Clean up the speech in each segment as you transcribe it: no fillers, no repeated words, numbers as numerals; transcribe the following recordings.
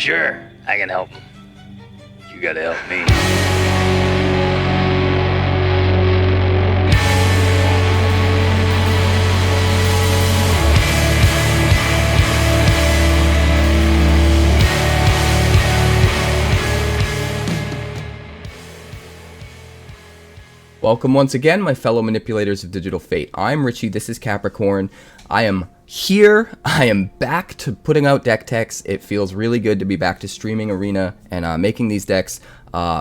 Sure, I can help him. You gotta help me. Welcome once again, my fellow manipulators of digital fate. I'm Richie, this is Capricorn. I am here, I am back to putting out deck techs. It feels really good to be back to streaming Arena and making these decks.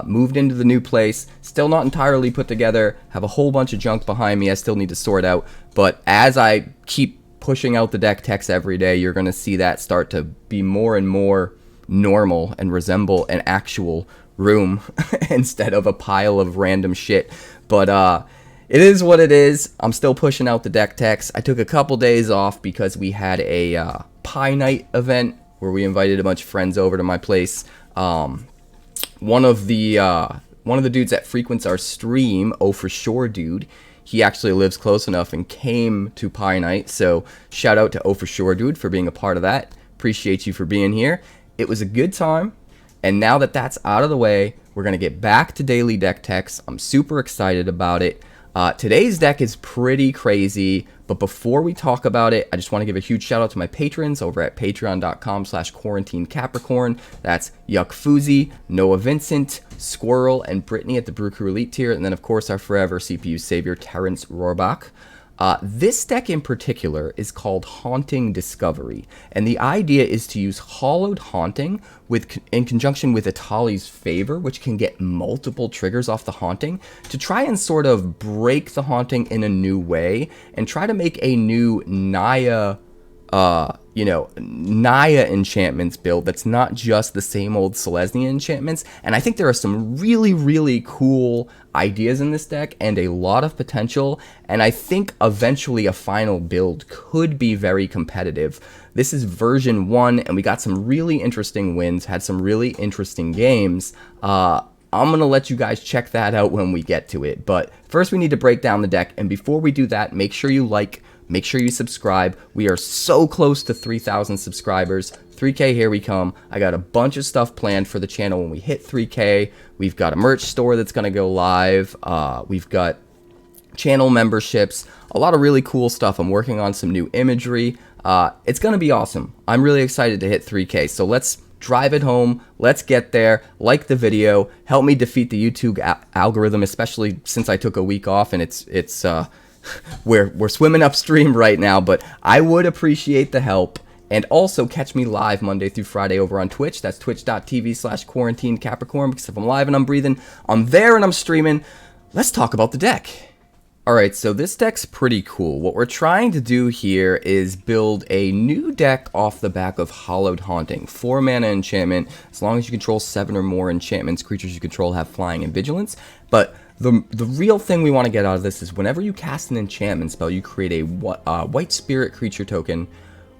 Moved into the new place, still not entirely put together, have a whole bunch of junk behind me I still need to sort out. But as I keep pushing out the deck techs every day, you're going to see that start to be more and more normal and resemble an actual room instead of a pile of random shit. But it is what it is. I'm still pushing out the deck techs. I took a couple days off because we had a pie night event where we invited a bunch of friends over to my place. One of the dudes that frequents our stream, OhForSureDude, he actually lives close enough and came to pie night. So shout out to OhForSureDude for being a part of that. Appreciate you for being here. It was a good time. And now that that's out of the way, we're going to get back to daily deck techs. I'm super excited about it. Today's deck is pretty crazy, but before we talk about it, I just want to give a huge shout out to my patrons over at patreon.com/quarantinecapricorn. That's Yuck Fuzi, Noah Vincent, Squirrel, and Brittany at the Brew Crew Elite tier, and then of course our forever CPU savior, Terrence Rohrbach. This deck in particular is called Haunting Discovery, and the idea is to use Hallowed Haunting in conjunction with Etali's Favor, which can get multiple triggers off the Haunting, to try and sort of break the Haunting in a new way, and try to make a new Naya enchantments build that's not just the same old Selesnya enchantments. And I think there are some really, really cool ideas in this deck and a lot of potential, and I think eventually a final build could be very competitive. This is version 1, and we got some really interesting wins, had some really interesting games. I'm gonna let you guys check that out when we get to it, but first we need to break down the deck, and before we do that, make sure you like, make sure you subscribe. We are so close to 3,000 subscribers. 3K, here we come. I got a bunch of stuff planned for the channel when we hit 3K. We've got a merch store that's going to go live. We've got channel memberships, a lot of really cool stuff. I'm working on some new imagery. It's going to be awesome. I'm really excited to hit 3K. So let's drive it home. Let's get there. Like the video. Help me defeat the YouTube algorithm, especially since I took a week off and it's we're swimming upstream right now, but I would appreciate the help. And also catch me live Monday through Friday over on Twitch. That's twitch.tv/quarantinecapricorn, because if I'm live and I'm breathing, I'm there and I'm streaming. Let's talk about the deck. Alright, so this deck's pretty cool. What we're trying to do here is build a new deck off the back of Hallowed Haunting. 4 mana enchantment. As long as you control 7 or more enchantments, creatures you control have flying and vigilance. But the real thing we want to get out of this is whenever you cast an enchantment spell, you create a white spirit creature token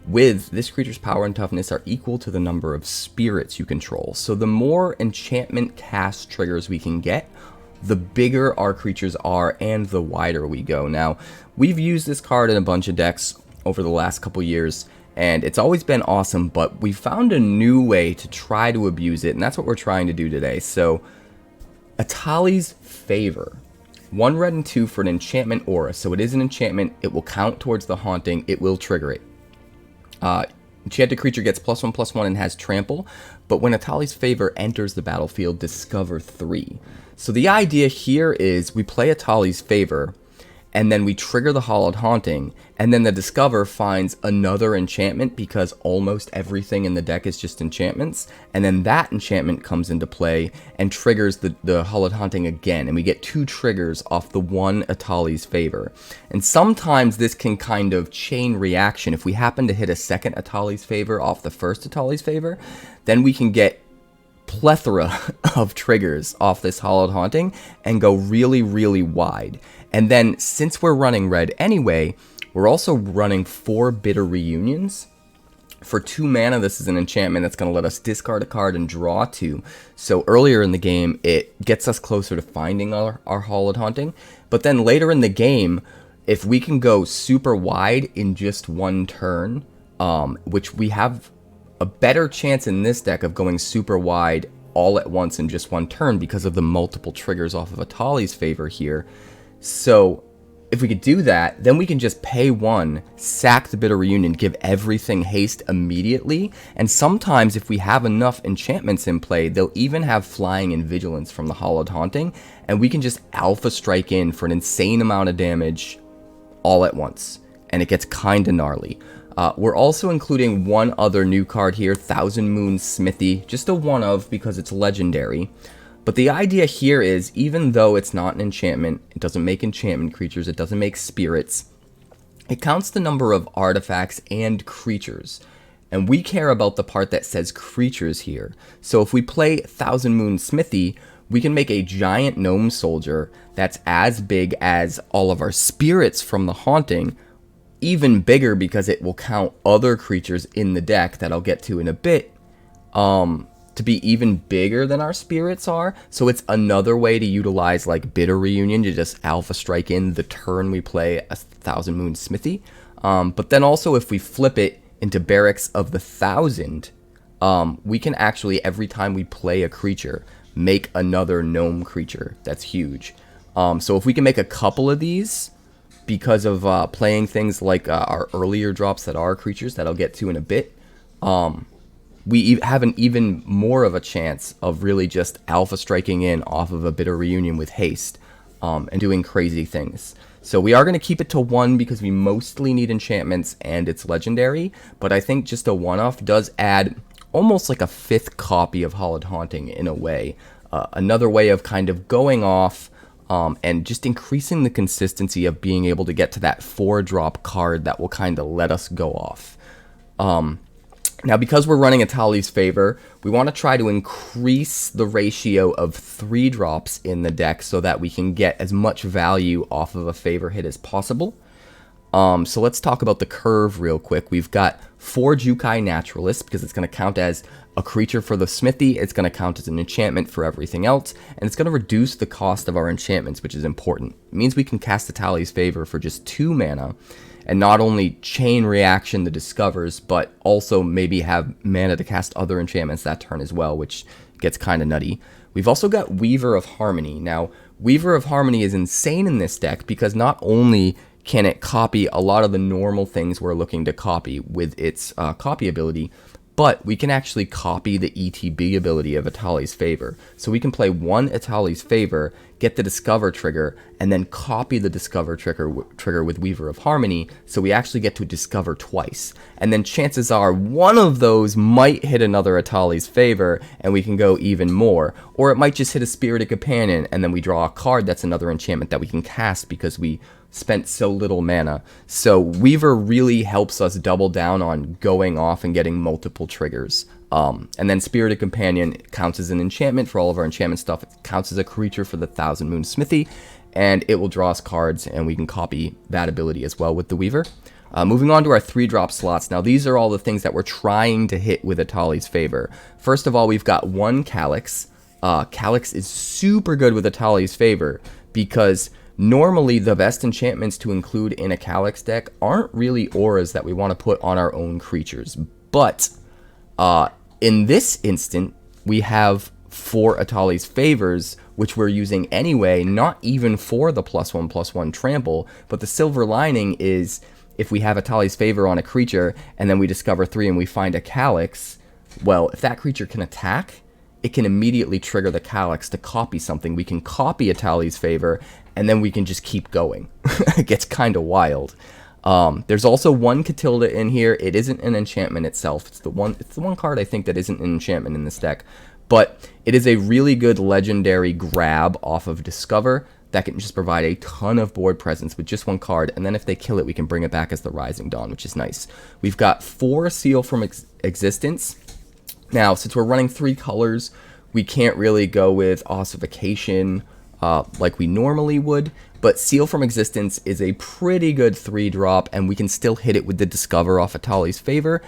with this creature's power and toughness are equal to the number of spirits you control. So the more enchantment cast triggers we can get, the bigger our creatures are and the wider we go. Now, we've used this card in a bunch of decks over the last couple years, and it's always been awesome, but we found a new way to try to abuse it, and that's what we're trying to do today. So, Etali's Favor. 1 red and 2 for an enchantment aura. So it is an enchantment, it will count towards the Haunting, it will trigger it. Enchanted creature gets +1/+1 and has trample, but when Etali's Favor enters the battlefield, discover 3. So the idea here is we play Etali's Favor, and then we trigger the Hallowed Haunting, and then the Discover finds another enchantment because almost everything in the deck is just enchantments, and then that enchantment comes into play and triggers the Hallowed Haunting again, and we get 2 triggers off the one Etali's Favor. And sometimes this can kind of chain reaction. If we happen to hit a second Etali's Favor off the first Etali's Favor, then we can get plethora of triggers off this Hallowed Haunting and go really, really wide. And then, since we're running red anyway, we're also running 4 Bitter Reunions. For 2 mana, this is an enchantment that's going to let us discard a card and draw 2. So earlier in the game, it gets us closer to finding our Hallowed Haunting. But then later in the game, if we can go super wide in just 1 turn, which we have a better chance in this deck of going super wide all at once in just one turn because of the multiple triggers off of Etali's favor here. So if we could do that, then we can just pay 1, sack the Bitter Reunion, give everything haste immediately, and sometimes if we have enough enchantments in play, they'll even have Flying and Vigilance from the Hallowed Haunting, and we can just Alpha Strike in for an insane amount of damage all at once, and it gets kinda gnarly. We're also including one other new card here, Thousand Moon Smithy, just a one of because it's legendary. But the idea here is, even though it's not an enchantment, it doesn't make enchantment creatures, it doesn't make spirits, it counts the number of artifacts and creatures. And we care about the part that says creatures here. So if we play Thousand Moon Smithy, we can make a giant gnome soldier that's as big as all of our spirits from the Haunting, even bigger because it will count other creatures in the deck that I'll get to in a bit, to be even bigger than our spirits are. So it's another way to utilize like Bitter Reunion to just Alpha Strike in the turn we play a Thousand Moon Smithy. But then also if we flip it into Barracks of the Thousand, we can actually, every time we play a creature, make another gnome creature. That's huge. So if we can make a couple of these because of playing things like our earlier drops that are creatures that I'll get to in a bit, we have an even more of a chance of really just Alpha Striking in off of a Bitter Reunion with haste, and doing crazy things. So we are going to keep it to 1 because we mostly need enchantments and it's legendary, but I think just a one-off does add almost like a 5th copy of Hallowed Haunting in a way. Another way of kind of going off and just increasing the consistency of being able to get to that 4-drop card that will kind of let us go off. Now, because we're running Etali's favor, we want to try to increase the ratio of 3 drops in the deck so that we can get as much value off of a favor hit as possible. So let's talk about the curve real quick. We've got 4 Jukai Naturalist because it's going to count as a creature for the Smithy, it's going to count as an enchantment for everything else, and it's going to reduce the cost of our enchantments, which is important. It means we can cast Etali's favor for just 2 mana, and not only chain reaction the discovers, but also maybe have mana to cast other enchantments that turn as well, which gets kind of nutty. We've also got Weaver of Harmony. Now, Weaver of Harmony is insane in this deck because not only can it copy a lot of the normal things we're looking to copy with its copy ability, but we can actually copy the ETB ability of Etali's favor. So we can play 1 Etali's favor, get the Discover trigger, and then copy the Discover trigger with Weaver of Harmony, so we actually get to discover twice. And then chances are one of those might hit another Etali's favor, and we can go even more. Or it might just hit a Spirited Companion, and then we draw a card that's another enchantment that we can cast because we spent so little mana. So Weaver really helps us double down on going off and getting multiple triggers. And then Spirited Companion counts as an enchantment for all of our enchantment stuff. It counts as a creature for the Thousand Moon Smithy, and it will draw us cards, and we can copy that ability as well with the Weaver. Moving on to our 3-drop slots. Now, these are all the things that we're trying to hit with Etali's favor. First of all, we've got 1 Calix. Calix is super good with Etali's favor because normally the best enchantments to include in a Calix deck aren't really auras that we want to put on our own creatures. But in this instant, we have 4 Etali's favors, which we're using anyway, not even for the +1/+1 trample, but the silver lining is if we have Etali's favor on a creature and then we discover 3 and we find a Calix, well, if that creature can attack, it can immediately trigger the Calix to copy something. We can copy Etali's favor, and then we can just keep going. It gets kind of wild. There's also 1 Katilda in here. It isn't an enchantment itself. It's the one card I think that isn't an enchantment in this deck. But it is a really good legendary grab off of Discover that can just provide a ton of board presence with just 1 card. And then if they kill it, we can bring it back as the Rising Dawn, which is nice. We've got 4 Seal from Existence. Now, since we're running 3 colors, we can't really go with Ossification like we normally would, but Seal from Existence is a pretty good 3-drop, and we can still hit it with the Discover off Etali's favor.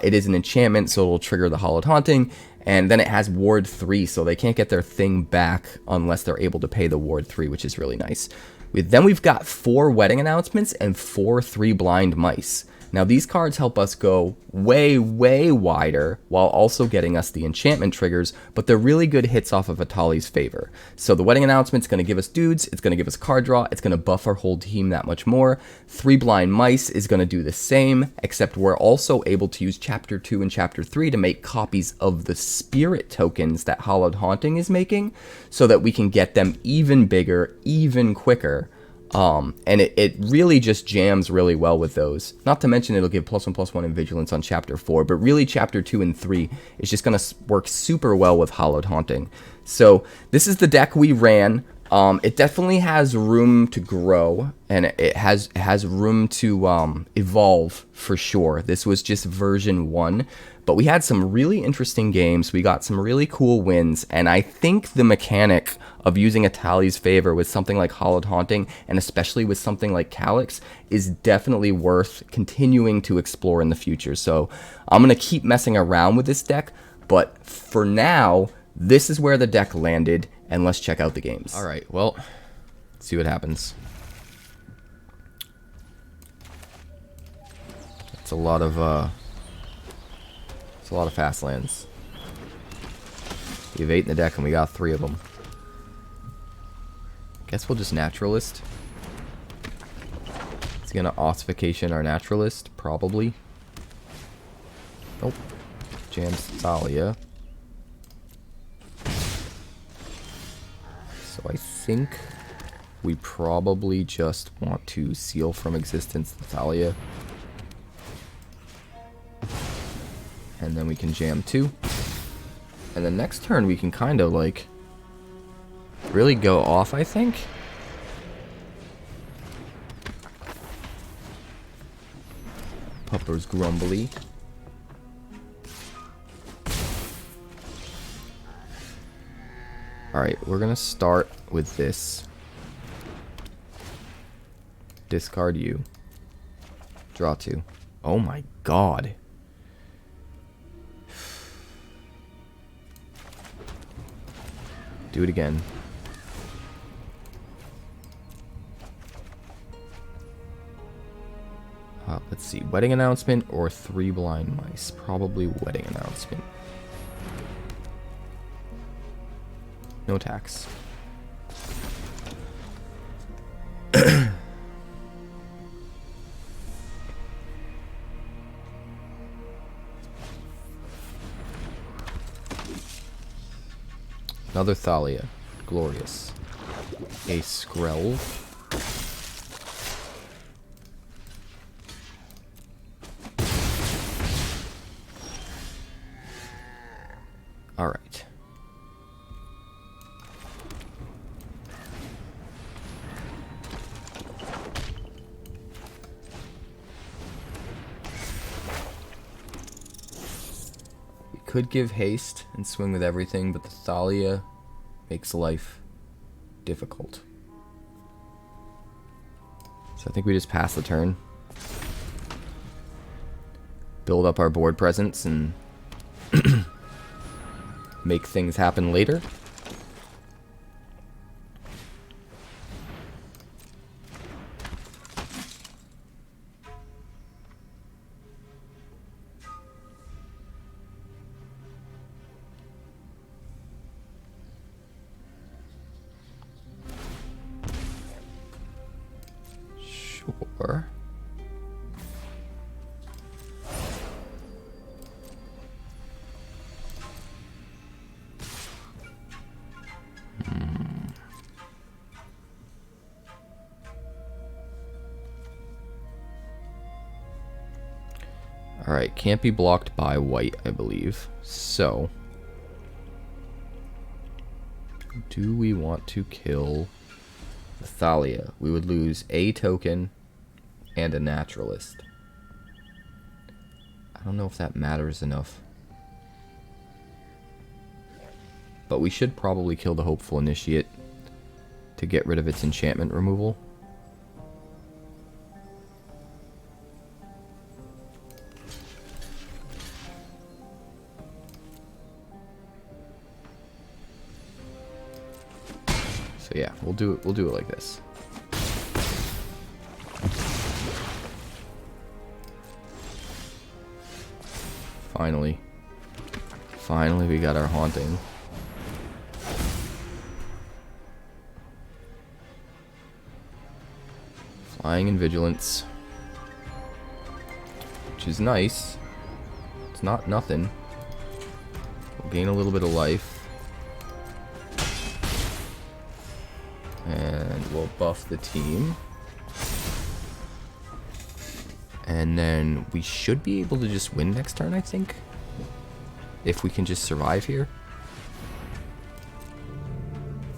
It is an enchantment, so it'll trigger the Hallowed Haunting, and then it has Ward 3, so they can't get their thing back unless they're able to pay the Ward 3, which is really nice. Then we've got 4 Wedding Announcements and 4 3 Blind Mice. Now these cards help us go way, way wider while also getting us the enchantment triggers, but they're really good hits off of Etali's favor. So the Wedding Announcement is going to give us dudes, it's going to give us card draw, it's going to buff our whole team that much more. 3 Blind Mice is going to do the same, except we're also able to use Chapter 2 and Chapter 3 to make copies of the spirit tokens that Hallowed Haunting is making, so that we can get them even bigger, even quicker. And it really just jams really well with those. Not to mention it'll give +1/+1 in Vigilance on Chapter 4, but really Chapter 2 and 3 is just going to work super well with Hallowed Haunting. So this is the deck we ran. It definitely has room to grow, and it has room to evolve for sure. This was just version 1, but we had some really interesting games. We got some really cool wins, and I think the mechanic of using Etali's favor with something like Hallowed Haunting, and especially with something like Calix, is definitely worth continuing to explore in the future. So I'm going to keep messing around with this deck, but for now, this is where the deck landed, and let's check out the games. All right, well, let's see what happens. It's a lot of fast lands. We have 8 in the deck, and we got 3 of them. Guess we'll just Naturalist. It's gonna Ossification our Naturalist, probably. Nope. Jams Thalia. So I think we probably just want to seal from existence the Thalia. And then we can jam 2. And the next turn we can kind of like really go off, I think. Pupper's Grumbly. Alright, we're gonna start with this. Discard you. Draw 2. Oh my god. Do it again. Let's see. Wedding Announcement or 3 Blind Mice? Probably Wedding Announcement. No tax. Another Thalia. Glorious. A Skrelv. Alright. We could give haste and swing with everything, but the Thalia makes life difficult. So I think we just pass the turn. Build up our board presence and make things happen later. Sure. Alright, can't be blocked by white, I believe. So, do we want to kill the Thalia? We would lose a token and a Naturalist. I don't know if that matters enough. But we should probably kill the Hopeful Initiate to get rid of its enchantment removal. So yeah, we'll do it like this. Finally. Finally, we got our Haunting. Flying and Vigilance. Which is nice. It's not nothing. We'll gain a little bit of life. And we'll buff the team. And then we should be able to just win next turn, I think. If we can just survive here.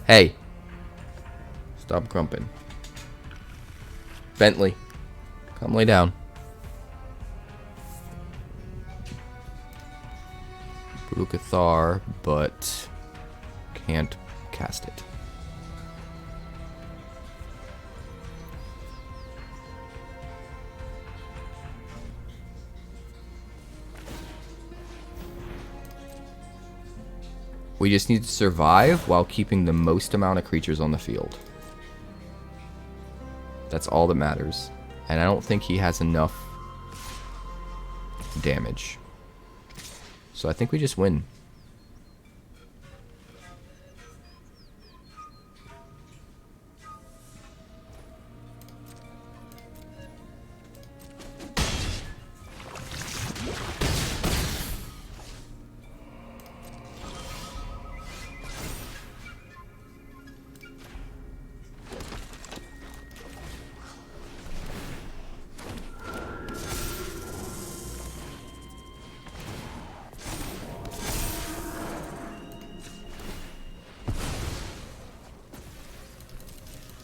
Hey. Stop grumping. Bentley. Come lay down. Brucathar, but can't cast it. We just need to survive while keeping the most amount of creatures on the field. That's all that matters. And I don't think he has enough damage. So I think we just win.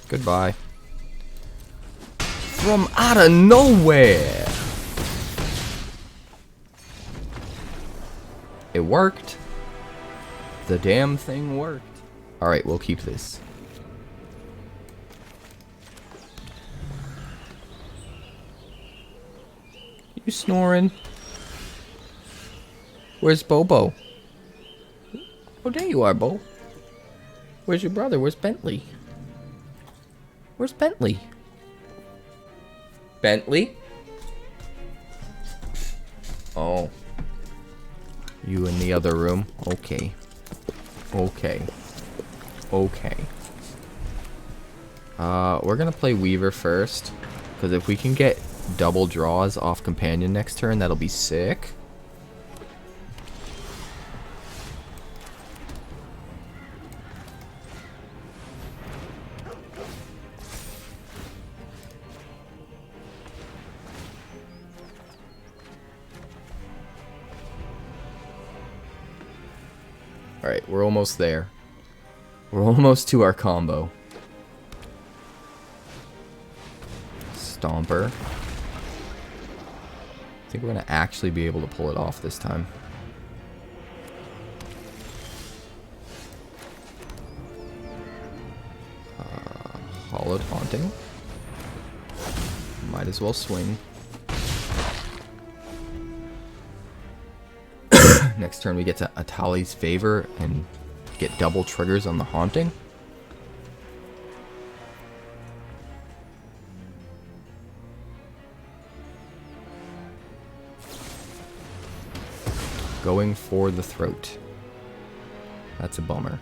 Goodbye. From out of nowhere! It worked. The damn thing worked. Alright, we'll keep this. You snoring? Where's Bobo? Oh, there you are, Bo. Where's your brother? Where's Bentley? Where's Bentley? Bentley? Oh. You in the other room? Okay. Okay. Okay. We're gonna play Weaver first. Because if we can get double draws off Companion next turn, that'll be sick. Alright, we're almost there. We're almost to our combo. Stomper. I think we're going to actually be able to pull it off this time. Hallowed Haunting. Might as well swing. Next turn we get to Etali's Favor and get double triggers on the Haunting. Going for the throat. That's a bummer.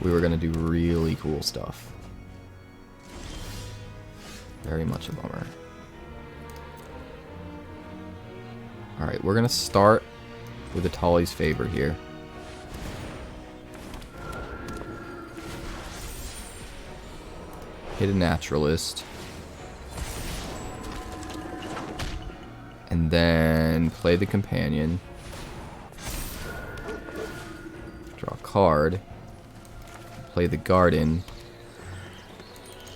We were going to do really cool stuff. Very much a bummer. Alright, we're going to start with Etali's Favor here. Hit a Naturalist. And then play the Companion. Draw a card. Play the Garden.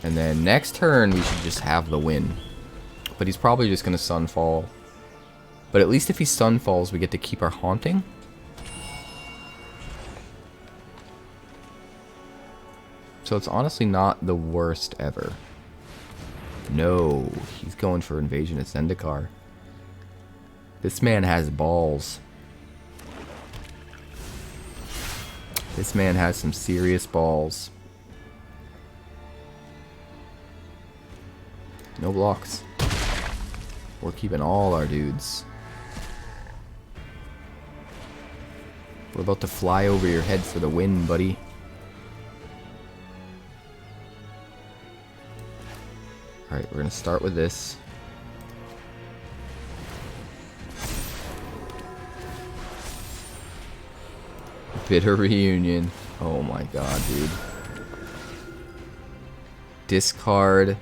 And then next turn we should just have the win. But he's probably just going to Sunfall. But at least if he Sunfalls, we get to keep our Haunting. So it's honestly not the worst ever. No, he's going for Invasion of Zendikar. This man has balls. This man has some serious balls. No blocks. We're keeping all our dudes. We're about to fly over your head for the win, buddy. Alright, we're going to start with this. Bitter Reunion. Oh my god, dude. Discard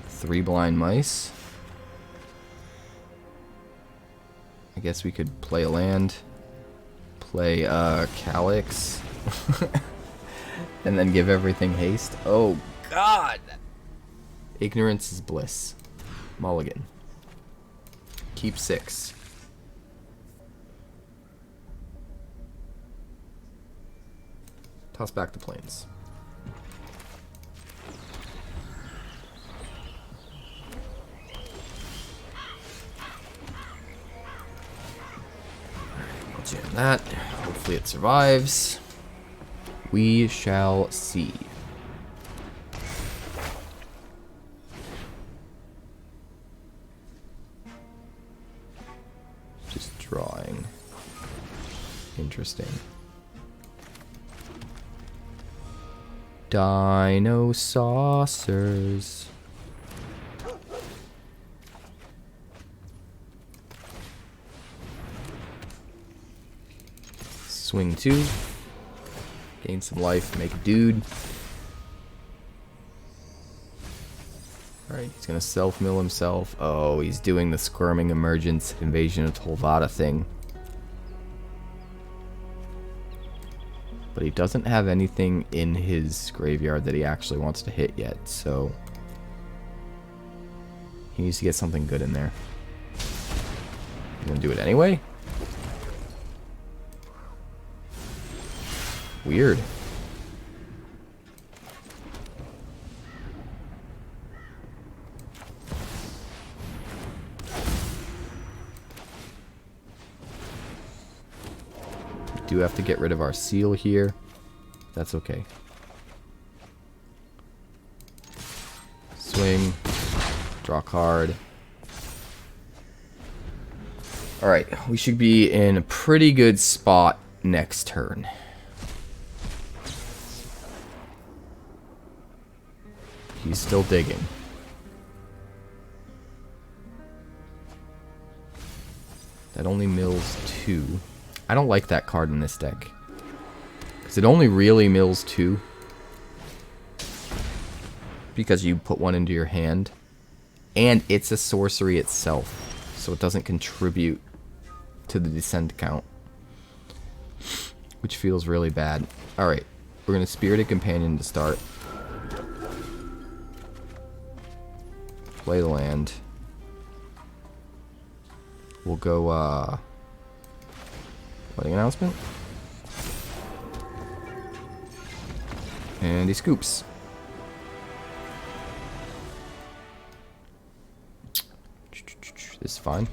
3 Blind Mice. I guess we could play a land. Play Calix. And then give everything haste. Oh god! Ignorance is bliss. Mulligan. Keep 6. Toss back the plains. I'll jam that. Hopefully it survives. We shall see. Just drawing. Interesting. Dino saucers. Swing 2. Gain some life, make a dude. Alright, he's gonna self-mill himself. Oh, he's doing the Squirming Emergence Invasion of Tolvada thing. But he doesn't have anything in his graveyard that he actually wants to hit yet, so he needs to get something good in there. You gonna do it anyway? Weird. Do have to get rid of our seal here. That's okay. Swing. Draw card. Alright, we should be in a pretty good spot next turn. He's still digging. That only mills 2. I don't like that card in this deck. Because it only really mills 2. Because you put one into your hand. And it's a sorcery itself. So it doesn't contribute to the descent count. Which feels really bad. Alright. We're going to Spirited Companion to start. Play the land. We'll go, wedding announcement. And he scoops. This is fine.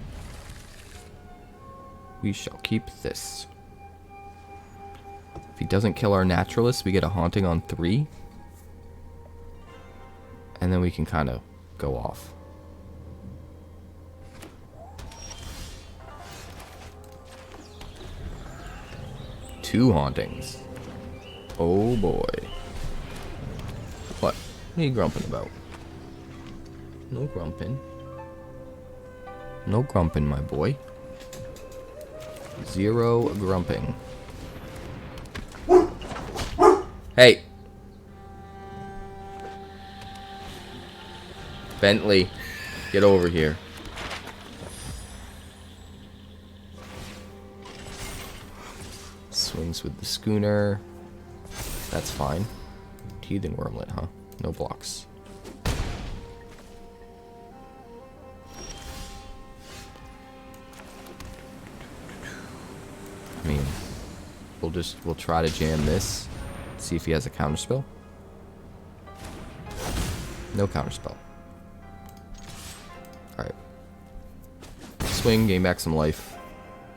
We shall keep this. If he doesn't kill our Naturalist, we get a Haunting on 3. And then we can kind of go off. Two Hauntings. Oh boy. What are you grumping about? No grumping. No grumping, my boy. 0 grumping. Hey! Bentley, get over here. Swings with the schooner. That's fine. Teething Wormlet, huh? No blocks. I mean, we'll try to jam this. See if he has a counterspell. No counterspell. Alright. Swing, gain back some life.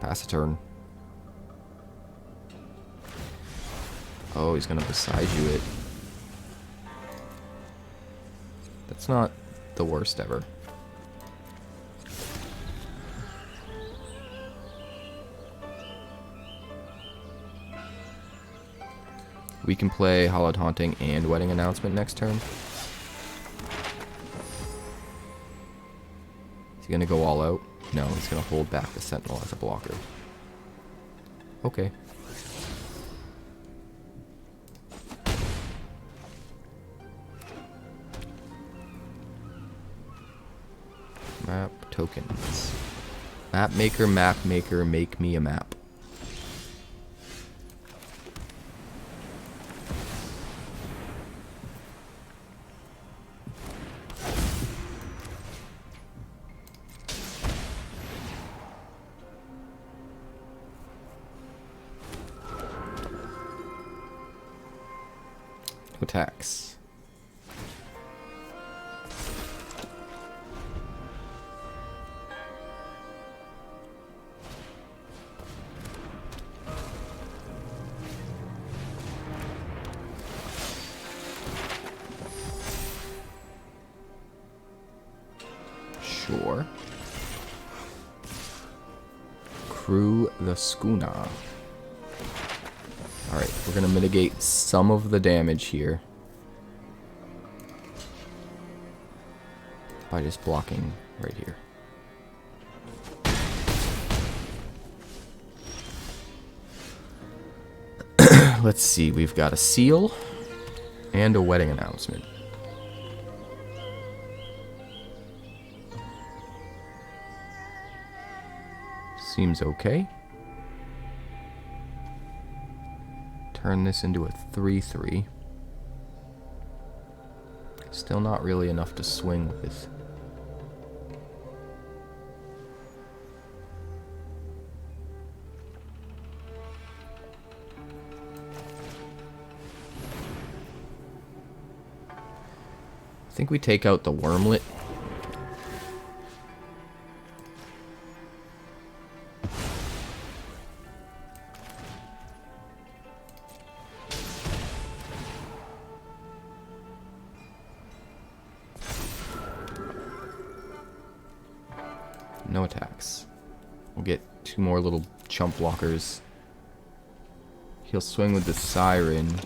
Pass a turn. Oh, he's gonna beside you it. That's not the worst ever. We can play Hallowed Haunting and Wedding Announcement next turn. Is he going to go all out? No, he's going to hold back the Sentinel as a blocker. Okay. Map tokens. Map maker, make me a map. Attacks. Sure. Crew the schooner. Alright, we're going to mitigate some of the damage here by just blocking right here. Let's see, we've got a seal and a wedding announcement. Seems okay. Turn this into a 3/3. Still not really enough to swing with. I think we take out the Wormlet. No attacks. We'll get two more little chump blockers. He'll swing with the Siren.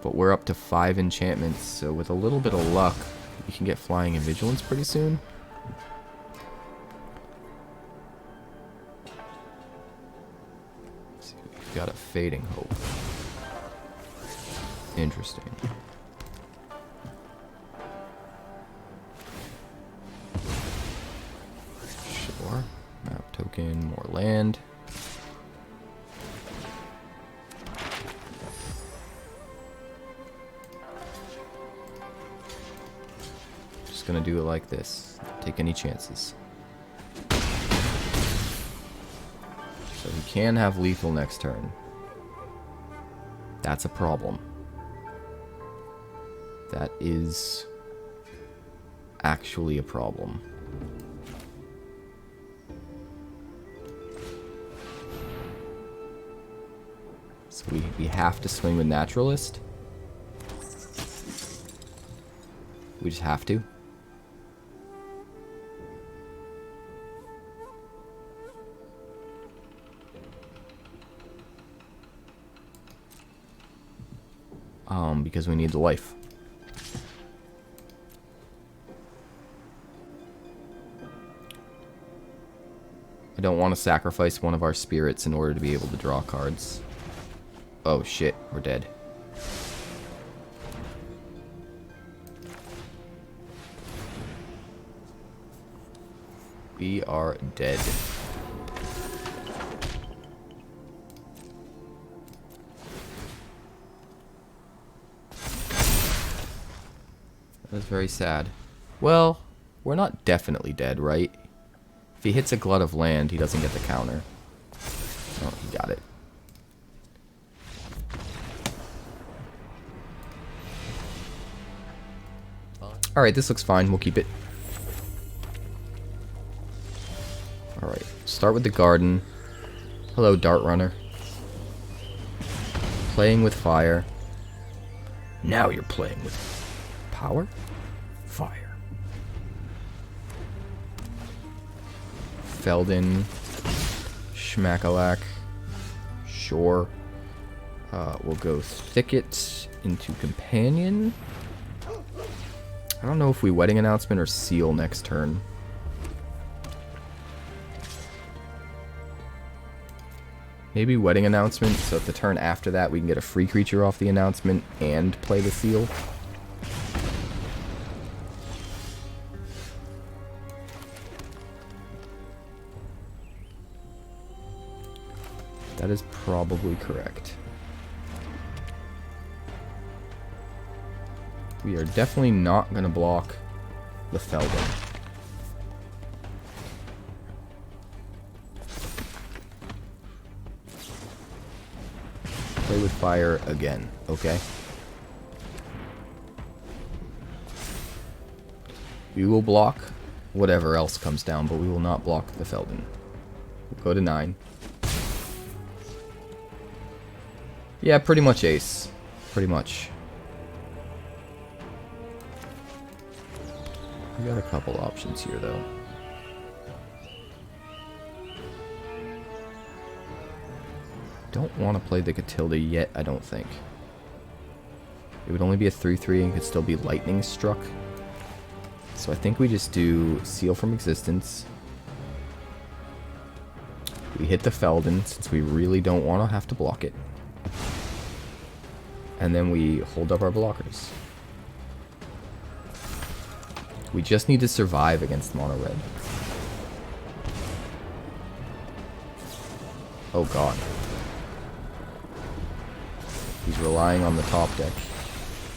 But we're up to 5 enchantments, so with a little bit of luck, we can get Flying and Vigilance pretty soon. Let's see, we've got a Fading Hope. Interesting. Sure. Map token, more land. Just gonna do it like this. Take any chances. So he can have lethal next turn. That's a problem. That is actually a problem. So we have to swing with Naturalist. We just have to. Because we need the life. I don't want to sacrifice one of our spirits in order to be able to draw cards. Oh shit, we're dead. We are dead. That was very sad. Well, we're not definitely dead, right? If he hits a glut of land, he doesn't get the counter. Oh, he got it. Alright, this looks fine. We'll keep it. Alright, start with the garden. Hello, Dart Runner. Playing with fire. Now you're playing with power? Fire. Feldon. Schmackalak. Sure. We'll go Thicket into Companion. I don't know if we Wedding Announcement or Seal next turn. Maybe Wedding Announcement, so if the turn after that we can get a free creature off the announcement and play the Seal. That is probably correct. We are definitely not going to block the Feldon. Play with fire again, okay? We will block whatever else comes down, but we will not block the Feldon. We'll go to 9. Yeah, pretty much ace. Pretty much. We got a couple options here, though. Don't want to play the Katilda yet, I don't think. It would only be a 3/3 and could still be lightning struck. So I think we just do Seal from Existence. We hit the Feldon, since we really don't want to have to block it. And then we hold up our blockers. We just need to survive against mono red. Oh god. He's relying on the top deck.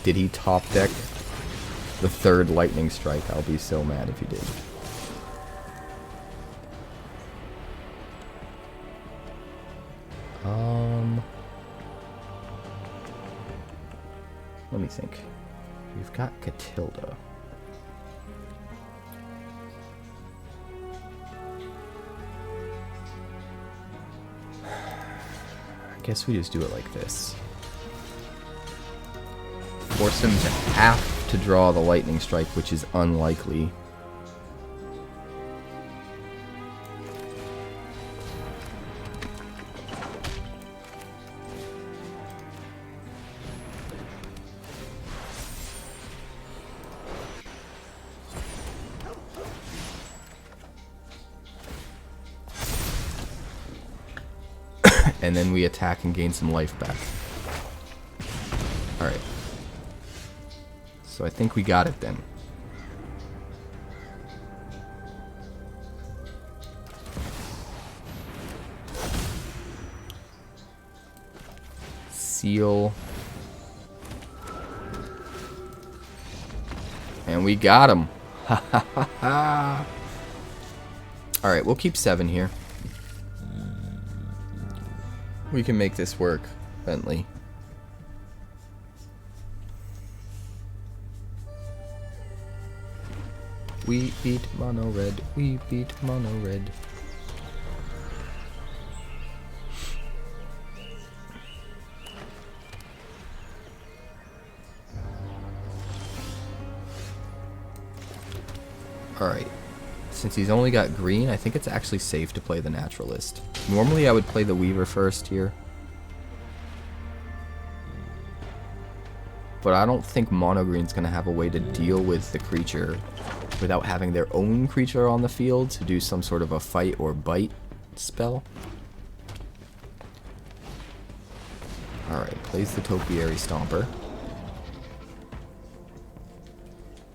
Did he top deck the 3rd lightning strike? I'll be so mad if he did. Let me think. We've got Katilda. I guess we just do it like this. Force him to have to draw the lightning strike, which is unlikely. And then we attack and gain some life back. Alright. So I think we got it then. Seal. And we got him. Ha ha ha ha. Alright, we'll keep 7 here. We can make this work, Bentley. We beat mono red. We beat mono red. Alright. Since he's only got green, I think it's actually safe to play the Naturalist. Normally I would play the Weaver first here. But I don't think mono green's going to have a way to deal with the creature without having their own creature on the field to do some sort of a fight or bite spell. Alright, plays the Topiary Stomper.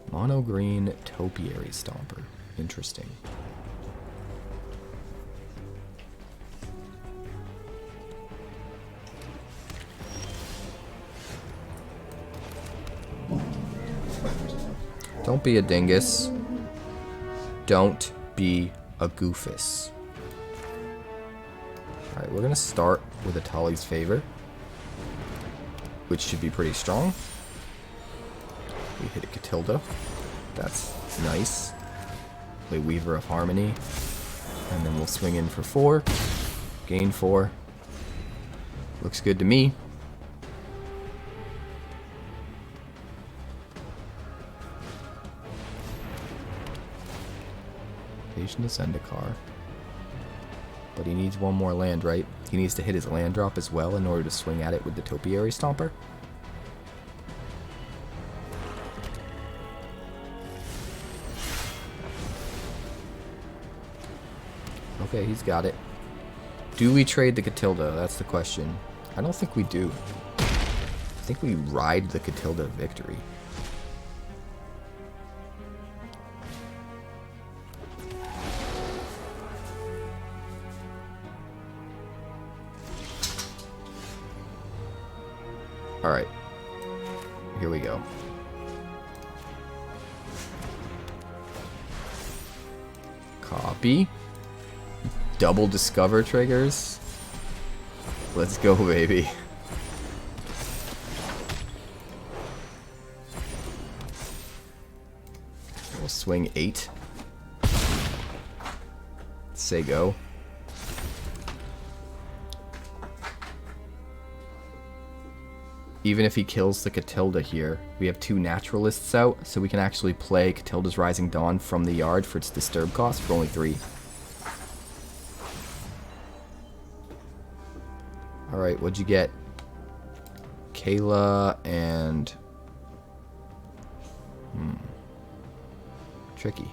Mono green Topiary Stomper. Interesting. Don't be a dingus. Don't be a goofus. Alright, we're going to start with Etali's Favor, which should be pretty strong. We hit a Katilda. That's nice. Play Weaver of Harmony. And then we'll swing in for 4. Gain 4. Looks good to me. Patient to Zendikar. But he needs one more land, right? He needs to hit his land drop as well in order to swing at it with the Topiary Stomper. Okay, he's got it. Do we trade the Katilda? That's the question. I don't think we do. I think we ride the Katilda victory. Alright. Here we go. Copy. Double discover triggers. Let's go, baby. We'll swing 8. Say go. Even if he kills the Katilda here, we have 2 Naturalists out, so we can actually play Katilda's Rising Dawn from the yard for its disturb cost for only 3. Alright, what'd you get? Kayla and... Tricky.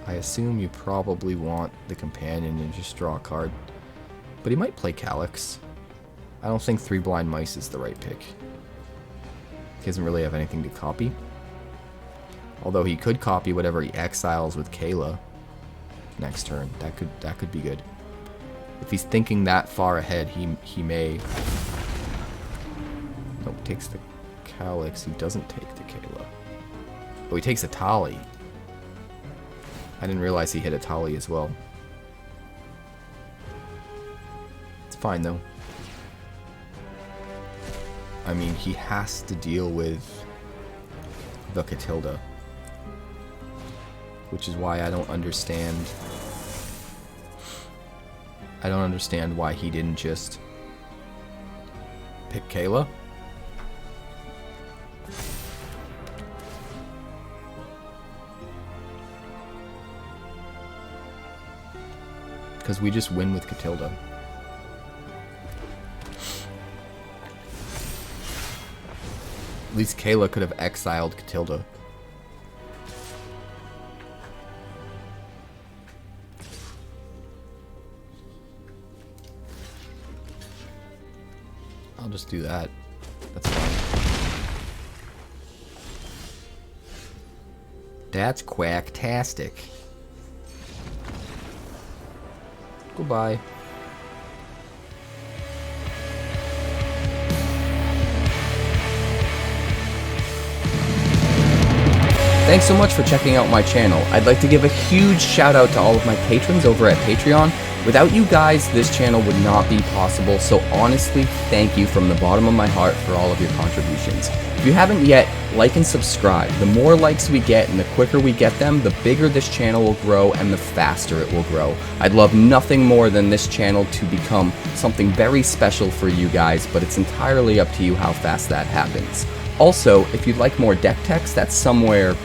I assume you probably want the companion and just draw a card. But he might play Calix. I don't think 3 Blind Mice is the right pick. He doesn't really have anything to copy. Although he could copy whatever he exiles with Kayla next turn. That could be good. If he's thinking that far ahead, he may... Nope, takes the Calix. He doesn't take the Kayla. Oh, he takes Etali. I didn't realize he hit Etali as well. It's fine, though. I mean, he has to deal with the Katilda. Which is why I don't understand... I don't understand why he didn't just pick Kayla. Because we just win with Katilda. At least Kayla could have exiled Katilda. I'll just do that. That's fine. That's quacktastic. Goodbye. Thanks so much for checking out my channel. I'd like to give a huge shout out to all of my patrons over at Patreon. Without you guys, this channel would not be possible, so honestly, thank you from the bottom of my heart for all of your contributions. If you haven't yet, like and subscribe. The more likes we get and the quicker we get them, the bigger this channel will grow and the faster it will grow. I'd love nothing more than this channel to become something very special for you guys, but it's entirely up to you how fast that happens. Also, if you'd like more deck text, that's somewhere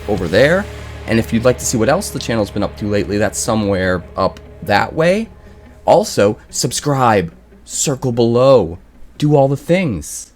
over there. And if you'd like to see what else the channel's been up to lately, that's somewhere up that way. Also, subscribe, circle below, do all the things.